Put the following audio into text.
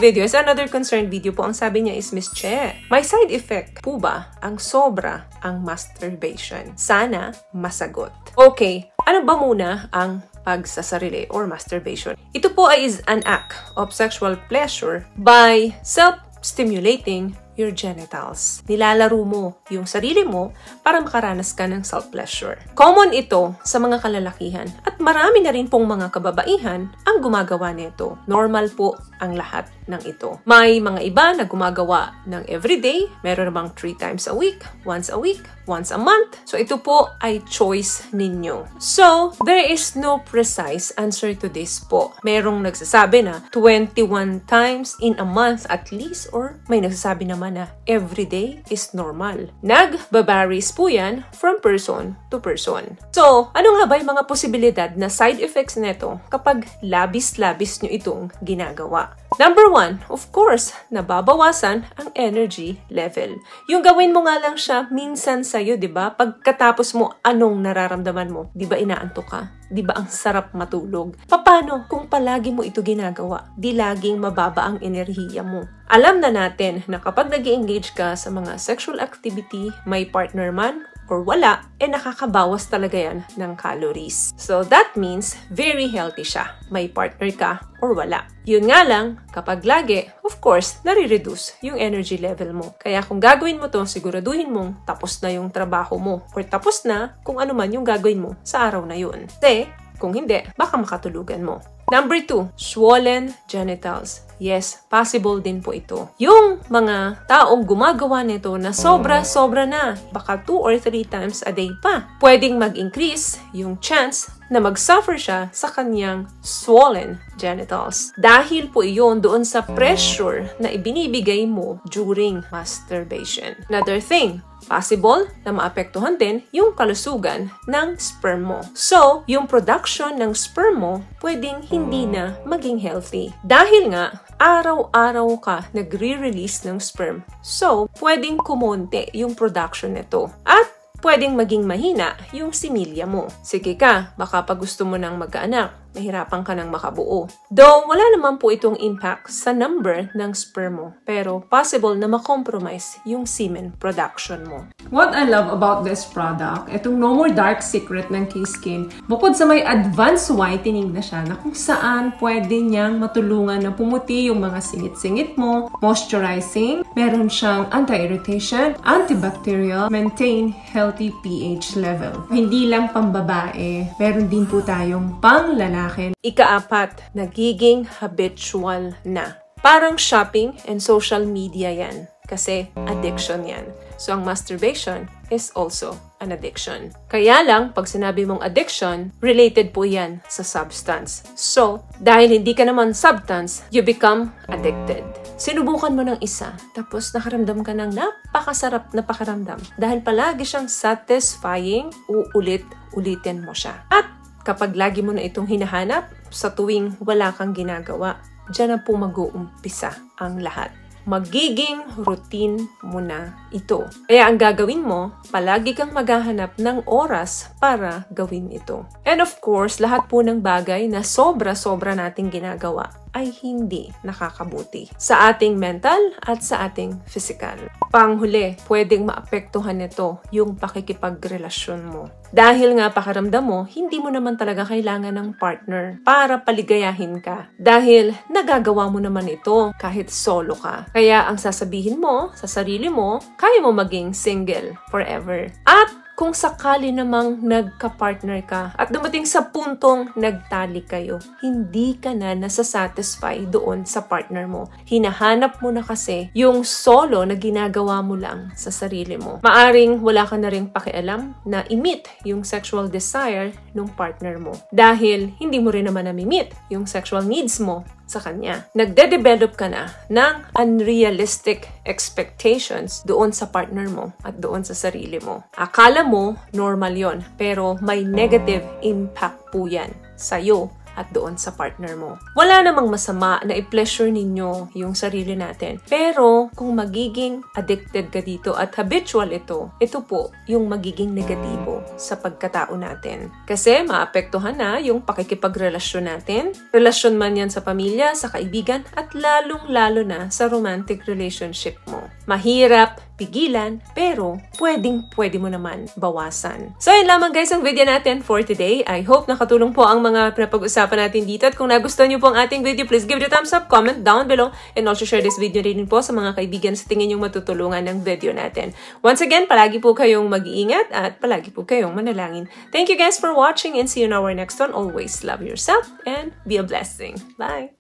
video is another concerned video po. Ang sabi niya is, Miss Che, may side effect po ba ang sobra ang masturbation? Sana masagot. Okay, ano ba muna ang pagsasarili or masturbation? Ito po ay is an act of sexual pleasure by self-stimulating your genitals. Nilalaro mo yung sarili mo para makaranas ka ng self-pleasure. Common ito sa mga kalalakihan at marami na rin pong mga kababaihan ang gumagawa nito. Normal po ang lahat ng ito. May mga iba na gumagawa ng everyday, meron namang 3 times a week, once a month. So ito po ay choice ninyo. So, there is no precise answer to this po. Merong nagsasabi na 21 times in a month at least, or may nagsasabi naman na everyday is normal. Nagbabaris po yan from person to person. So, ano nga ba yung mga posibilidad na side effects nito kapag labis-labis nyo itong ginagawa? Number 1, of course, nababawasan ang energy level. Yung gawin mo nga lang siya minsan sa'yo, di ba? Pagkatapos mo, anong nararamdaman mo? Di ba inaantok ka? Di ba ang sarap matulog? Paano kung palagi mo ito ginagawa? Di laging mababa ang enerhiya mo. Alam na natin na kapag nag-engage ka sa mga sexual activity, may partner man or wala, nakakabawas talaga yan ng calories. So that means very healthy siya. May partner ka or wala. Yun nga lang, kapag lagi, of course, nare-reduce yung energy level mo. Kaya kung gagawin mo to, siguraduhin mong tapos na yung trabaho mo or tapos na kung ano man yung gagawin mo sa araw na yun. Kasi, kung hindi, baka makatulugan mo. Number 2, swollen genitals. Yes, possible din po ito. Yung mga taong gumagawa nito na sobra-sobra na, baka 2 or 3 times a day pa, pwedeng mag-increase yung chance na mag-suffer siya sa kanyang swollen genitals. Dahil po iyon doon sa pressure na ibinibigay mo during masturbation. Another thing, possible na maapektuhan din yung kalusugan ng sperm mo. So, yung production ng sperm mo pwedeng hindi na maging healthy. Dahil nga, araw-araw ka nagre-release ng sperm. So, pwedeng kumonte yung production nito. At pwedeng maging mahina yung similya mo. Sige ka, baka pag gusto mo nang magkaanak, mahirapan ka nang makabuo. Though, wala naman po itong impact sa number ng sperm mo. Pero possible na ma-compromise yung semen production mo. What I love about this product, itong No More Dark Secret ng K-Skin, bukod sa may advanced whitening na siya na kung saan pwede niyang matulungan na pumuti yung mga singit-singit mo, moisturizing, meron siyang anti-irritation, antibacterial, maintain healthy pH level. Hindi lang pambabae, meron din po tayong panglalaki. Ika-4, nagiging habitual na. Parang shopping and social media yan. Kasi addiction yan. So, ang masturbation is also an addiction. Kaya lang, pag sinabi mong addiction, related po yan sa substance. So, dahil hindi ka naman substance, you become addicted. Sinubukan mo ng isa, tapos nakaramdam ka ng napakasarap na pakiramdam. Dahil palagi siyang satisfying, uulit-ulitin mo siya. At kapag lagi mo na itong hinahanap, sa tuwing wala kang ginagawa, diyan na po mag-uumpisa ang lahat. Magiging routine mo na ito. Kaya ang gagawin mo, palagi kang maghahanap ng oras para gawin ito. And of course, lahat po ng bagay na sobra-sobra nating ginagawa ay hindi nakakabuti sa ating mental at sa ating physical. Panghuli, pwedeng maapektuhan nito yung pakikipagrelasyon mo. Dahil nga pakiramdam mo, hindi mo naman talaga kailangan ng partner para paligayahin ka. Dahil nagagawa mo naman ito kahit solo ka. Kaya ang sasabihin mo sa sarili mo, kaya mo maging single forever. At kung sakali namang nagka-partner ka at dumating sa puntong nagtali kayo, hindi ka na nasasatisfy doon sa partner mo. Hinahanap mo na kasi yung solo na ginagawa mo lang sa sarili mo. Maaring wala ka na rin pakialam na i-meet yung sexual desire ng partner mo. Dahil hindi mo rin naman na-meet yung sexual needs mo sa kanya. Nagde-develop ka na ng unrealistic expectations doon sa partner mo at doon sa sarili mo. Akala mo normal yon, pero may negative impact po yan sa'yo at doon sa partner mo. Wala namang masama na i-pleasure ninyo yung sarili natin. Pero kung magiging addicted ka dito at habitual ito po yung magiging negatibo sa pagkatao natin. Kasi maapektuhan na yung pakikipagrelasyon natin, relasyon man yan sa pamilya, sa kaibigan, at lalong-lalo na sa romantic relationship mo. Mahirap pigilan, pero pwede mo naman bawasan. So, yun lamang guys ang video natin for today. I hope nakatulong po ang mga napag-usapan natin dito. At kung nagustuhan niyo po ang ating video, please give it a thumbs up, comment down below, and also share this video rin po sa mga kaibigan sa tingin yung matutulungan ng video natin. Once again, palagi po kayong mag-iingat at palagi po kayong manalangin. Thank you guys for watching and see you in our next one. Always love yourself and be a blessing. Bye!